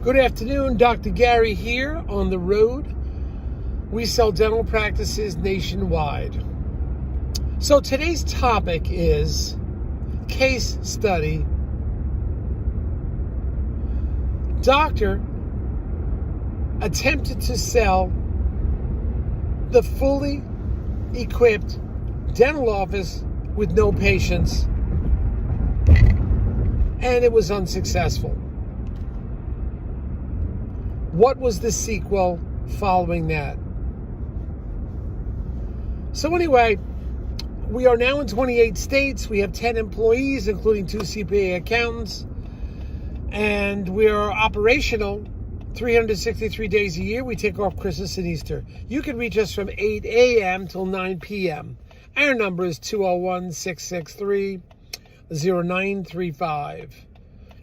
Good afternoon, Dr. Gary here on the road. We sell dental practices nationwide. So today's topic is case study. Doctor attempted to sell the fully equipped dental office with no patients, and it was unsuccessful. What was the sequel following that? So anyway, we are now in 28 states. We have 10 employees, including 2 CPA accountants. And we are operational 363 days a year. We take off Christmas and Easter. You can reach us from 8 a.m. till 9 p.m. Our number is 201-663-0935.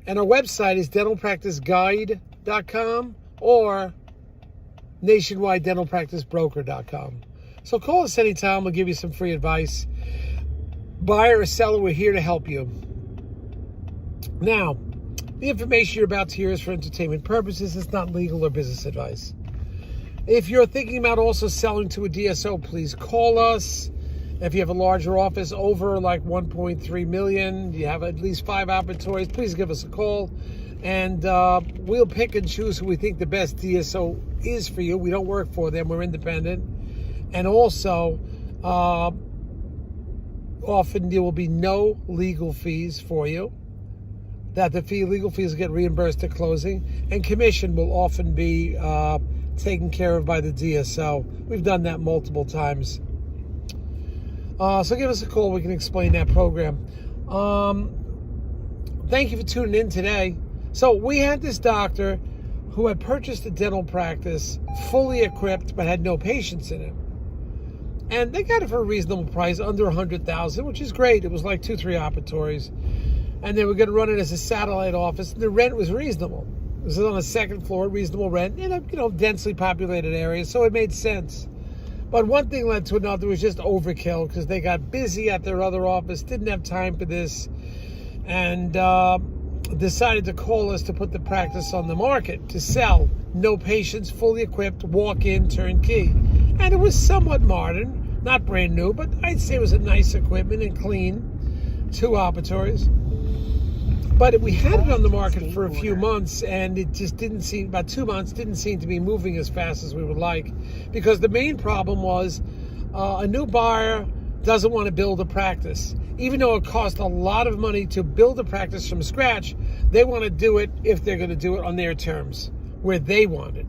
And our website is dentalpracticeguide.com or nationwidedentalpracticebroker.com. So call us anytime. We'll give you some free advice. Buyer or seller, we're here to help you. Now, the information you're about to hear is for entertainment purposes. It's not legal or business advice. If you're thinking about also selling to a DSO, please call us. If you have a larger office over like 1.3 million, you have at least 5 operatories, please give us a call. And we'll pick and choose who we think the best DSO is for you. We don't work for them. We're independent. And also, often there will be no legal fees for you. Legal fees get reimbursed at closing. And commission will often be taken care of by the DSO. We've done that multiple times. So give us a call. We can explain that program. Thank you for tuning in today. So we had this doctor who had purchased a dental practice fully equipped but had no patients in it. And they got it for a reasonable price, under $100,000, which is great. It was like 2-3 operatories. And they were going to run it as a satellite office. The rent was reasonable. It was on the second floor, reasonable rent in a densely populated area, so it made sense. But one thing led to another. It was just overkill because they got busy at their other office, didn't have time for this, and decided to call us to put the practice on the market to sell. No patients, fully equipped, walk-in, turnkey. And it was somewhat modern, not brand new, but I'd say it was a nice equipment and clean. 2 operatories. But we had it on the market for a few months, and it just didn't seem, about 2 months, didn't seem to be moving as fast as we would like. Because the main problem was a new buyer doesn't want to build a practice. Even though it costs a lot of money to build a practice from scratch, they want to do it if they're going to do it on their terms, where they want it.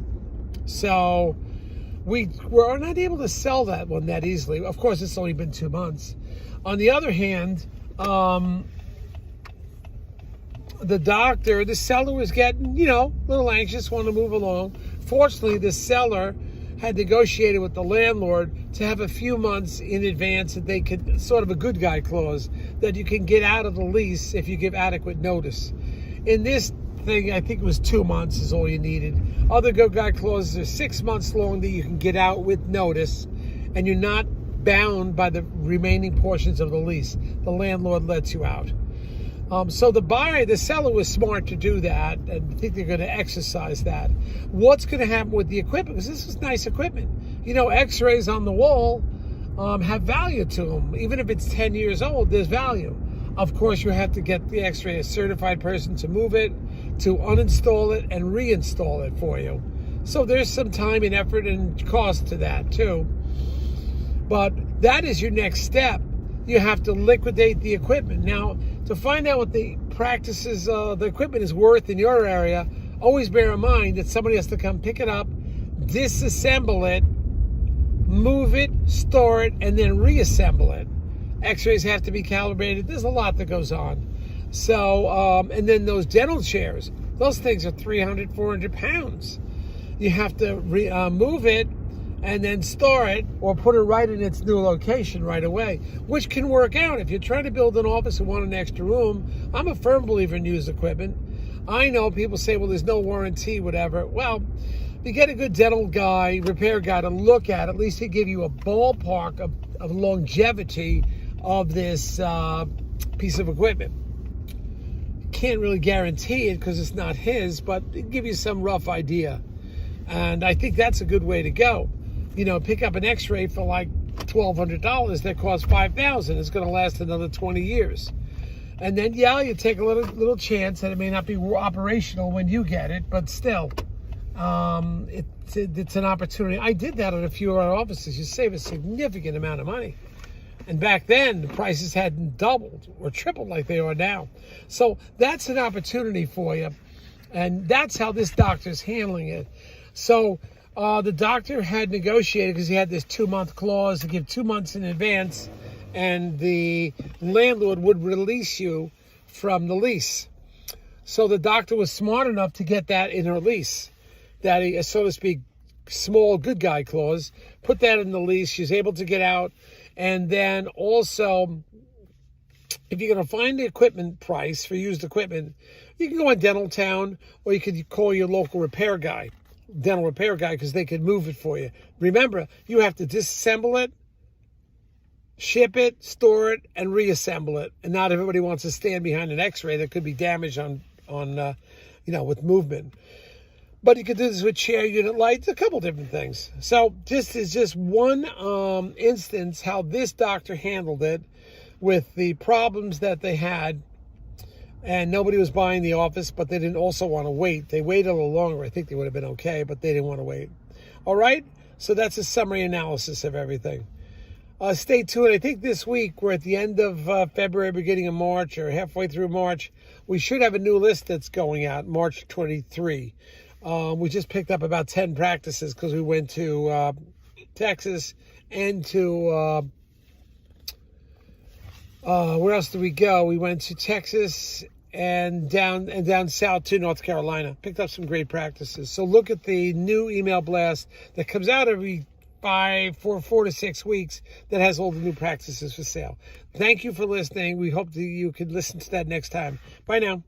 So we were not able to sell that one that easily. Of course, it's only been 2 months. On the other hand, the seller was getting, a little anxious, wanted to move along. Fortunately, the seller had negotiated with the landlord to have a few months in advance that they could, sort of a good guy clause, that you can get out of the lease if you give adequate notice. In this thing, I think it was 2 months is all you needed. Other good guy clauses are 6 months long that you can get out with notice, and you're not bound by the remaining portions of the lease. The landlord lets you out. So the seller was smart to do that, and I think they're going to exercise that. What's going to happen with the equipment? Because this is nice equipment. X-rays on the wall have value to them. Even if it's 10 years old, there's value. Of course, you have to get the X-ray, a certified person to move it, to uninstall it, and reinstall it for you. So there's some time and effort and cost to that, too. But that is your next step. You have to liquidate the equipment. Now, to find out what the equipment is worth in your area, always bear in mind that somebody has to come pick it up, disassemble it, move it, store it, and then reassemble it. X-rays have to be calibrated. There's a lot that goes on. So, and then those dental chairs, those things are 300, 400 pounds. You have to move it and then store it or put it right in its new location right away, which can work out. If you're trying to build an office and want an extra room, I'm a firm believer in used equipment. I know people say, well, there's no warranty, whatever. Well, you get a good dental guy, repair guy to look at least he'll give you a ballpark of longevity of this piece of equipment. can't really guarantee it because it's not his, but it'll give you some rough idea. And I think that's a good way to go. Pick up an x-ray for like $1,200 that costs $5,000. It's going to last another 20 years. And then, you take a little chance that it may not be operational when you get it, but still, it's an opportunity. I did that at a few of our offices. You save a significant amount of money. And back then, the prices hadn't doubled or tripled like they are now. So that's an opportunity for you. And that's how this doctor's handling it. So the doctor had negotiated, because he had this 2-month clause to give 2 months in advance, and the landlord would release you from the lease. So the doctor was smart enough to get that in her lease, that he, so to speak, small good guy clause, put that in the lease. She's able to get out. And then also, if you're going to find the equipment price for used equipment, you can go on Dental Town, or you could call your local dental repair guy, because they could move it for you. Remember, you have to disassemble it, ship it, store it, and reassemble it. And not everybody wants to stand behind an x-ray that could be damaged on with movement. But you could do this with chair unit lights, a couple different things. So this is just one instance how this doctor handled it with the problems that they had. And nobody was buying the office, but they didn't also want to wait. They waited a little longer. I think they would have been okay, but they didn't want to wait. All right? So that's a summary analysis of everything. Stay tuned. I think this week, we're at the end of February, beginning of March, or halfway through March. We should have a new list that's going out, March 23. We just picked up about 10 practices because we went to Texas and to, where else did we go? We went to Texas and down south to North Carolina. Picked up some great practices. So look at the new email blast that comes out every 4 to 6 weeks that has all the new practices for sale. Thank you for listening. We hope that you can listen to that next time. Bye now.